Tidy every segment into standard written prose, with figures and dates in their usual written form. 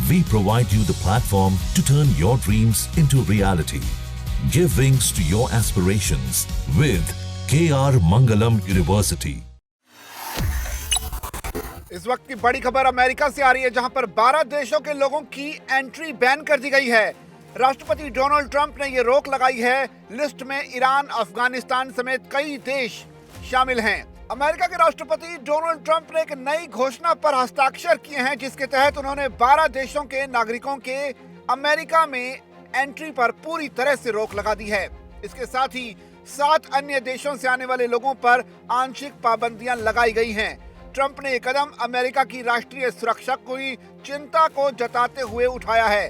We provide you the platform to turn your dreams into reality. Give wings to your aspirations with KR Mangalam University. इस वक्त की बड़ी खबर America से आ रही है, जहां पर 12 देशों के लोगों की एंट्री बैन कर दी गई है। राष्ट्रपति डोनाल्ड ट्रंप ने ये रोक लगाई है। लिस्ट में ईरान, अफगानिस्तान समेत कई देश शामिल हैं। अमेरिका के राष्ट्रपति डोनाल्ड ट्रंप ने एक नई घोषणा पर हस्ताक्षर किए हैं, जिसके तहत उन्होंने 12 देशों के नागरिकों के अमेरिका में एंट्री पर पूरी तरह से रोक लगा दी है। इसके साथ ही 7 अन्य देशों से आने वाले लोगों पर आंशिक पाबंदियां लगाई गई हैं। ट्रंप ने यह कदम अमेरिका की राष्ट्रीय सुरक्षा की चिंता को जताते हुए उठाया है।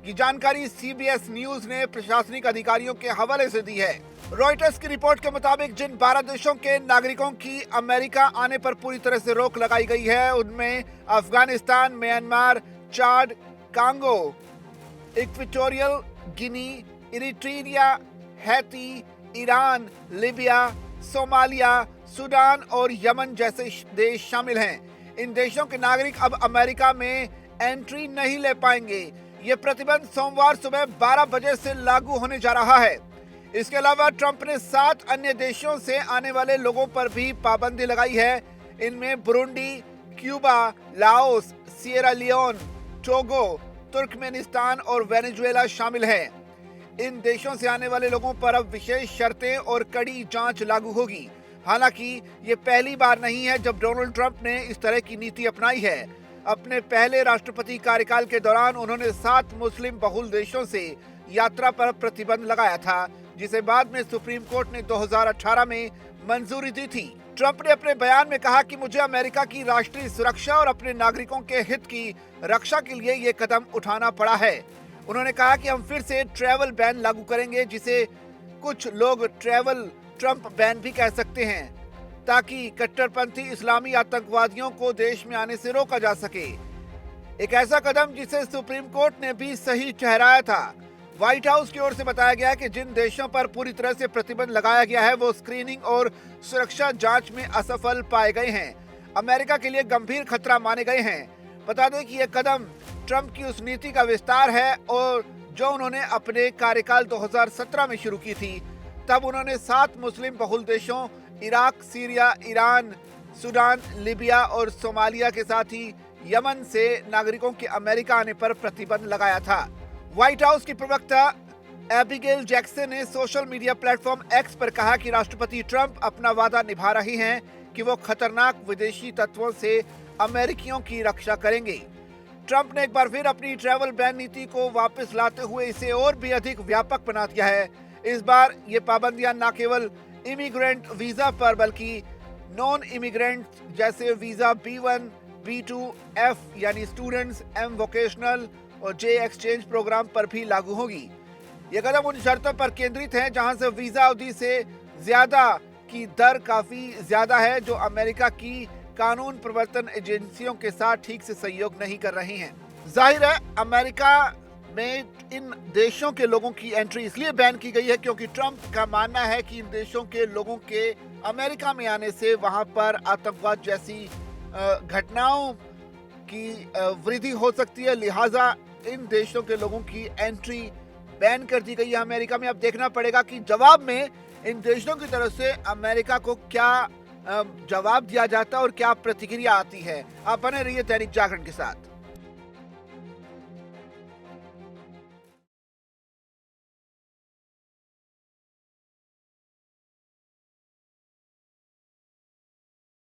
ये जानकारी सीबीएस न्यूज ने प्रशासनिक अधिकारियों के हवाले से दी है। रॉयटर्स की रिपोर्ट के मुताबिक जिन 12 देशों के नागरिकों की अमेरिका आने पर पूरी तरह से रोक लगाई गई है, उनमें Afghanistan, Myanmar, Chad, Congo, Equatorial Guinea, Eritrea, Haiti, Iran, Libya, Somalia, Sudan और यमन जैसे देश शामिल हैं। इन देशों के नागरिक अब अमेरिका में एंट्री नहीं ले पाएंगे। ये प्रतिबंध सोमवार सुबह 12 बजे से लागू होने जा रहा है। इसके अलावा ट्रंप ने 7 अन्य देशों से आने वाले लोगों पर भी पाबंदी लगाई है। इनमें Burundi, Cuba, Laos, Sierra Leone, Togo, Turkmenistan और वेनेजुएला शामिल हैं। इन देशों से आने वाले लोगों पर अब विशेष शर्तें और कड़ी जांच लागू होगी। हालांकि ये पहली बार नहीं है जब डोनाल्ड ट्रंप ने इस तरह की नीति अपनाई है। अपने पहले राष्ट्रपति कार्यकाल के दौरान उन्होंने 7 मुस्लिम बहुल देशों से यात्रा पर प्रतिबंध लगाया था, जिसे बाद में सुप्रीम कोर्ट ने 2018 में मंजूरी दी थी। ट्रंप ने अपने बयान में कहा कि मुझे अमेरिका की राष्ट्रीय सुरक्षा और अपने नागरिकों के हित की रक्षा के लिए ये कदम उठाना पड़ा है। उन्होंने कहा कि हम फिर से ट्रैवल बैन लागू करेंगे, जिसे कुछ लोग ट्रैवल ट्रंप बैन भी कह सकते हैं, ताकि कट्टरपंथी इस्लामी आतंकवादियों को देश में आने से रोका जा सके। एक ऐसा कदम जिसे सुप्रीम कोर्ट ने भी सही ठहराया था। व्हाइट हाउस की ओर से बताया गया कि जिन देशों पर पूरी तरह से प्रतिबंध लगाया गया है, वो स्क्रीनिंग और सुरक्षा जांच में असफल पाए गए हैं, अमेरिका के लिए गंभीर खतरा माने गए हैं। बता दें कि यह कदम ट्रंप की उस नीति का विस्तार है और जो उन्होंने अपने कार्यकाल 2017 में शुरू की थी। तब उन्होंने 7 मुस्लिम बहुल देशों Iraq, Syria, Iran, Sudan, Libya और सोमालिया के साथ ही यमन से नागरिकों के अमेरिका आने पर प्रतिबंध लगाया था। व्हाइट हाउस की प्रवक्ता एबिगेल जैक्सन ने सोशल मीडिया प्लेटफॉर्म एक्स पर कहा कि राष्ट्रपति ट्रंप अपना वादा निभा रहे हैं कि वो खतरनाक विदेशी तत्वों से अमेरिकियों की रक्षा करेंगे। ट्रंप ने एक बार फिर अपनी ट्रैवल बैन नीति को वापस लाते हुए इसे और भी अधिक व्यापक बना दिया है। इस बार ये पाबंदियां न केवल इमिग्रेंट वीजा पर बल्कि नॉन इमिग्रेंट जैसे वीजा B1, B2, F यानी स्टूडेंट्स, M वोकेशनल और J एक्सचेंज प्रोग्राम पर भी लागू होगी। ये कदम उन शर्तों पर केंद्रित है जहां से वीजा अवधि से ज्यादा की दर काफी ज्यादा है, जो अमेरिका की कानून प्रवर्तन एजेंसियों के साथ ठीक से सहयोग नहीं कर रही हैं। जाहिर है अमेरिका में इन देशों के लोगों की एंट्री इसलिए बैन की गई है क्योंकि ट्रंप का मानना है कि इन देशों के लोगों के अमेरिका में आने से वहां पर आतंकवाद जैसी घटनाओं की वृद्धि हो सकती है। लिहाजा इन देशों के लोगों की एंट्री बैन कर दी गई है अमेरिका में। अब देखना पड़ेगा कि जवाब में इन देशों की तरफ से अमेरिका को क्या जवाब दिया जाता है और क्या प्रतिक्रिया आती है। आप बने रहिए दैनिक जागरण के साथ।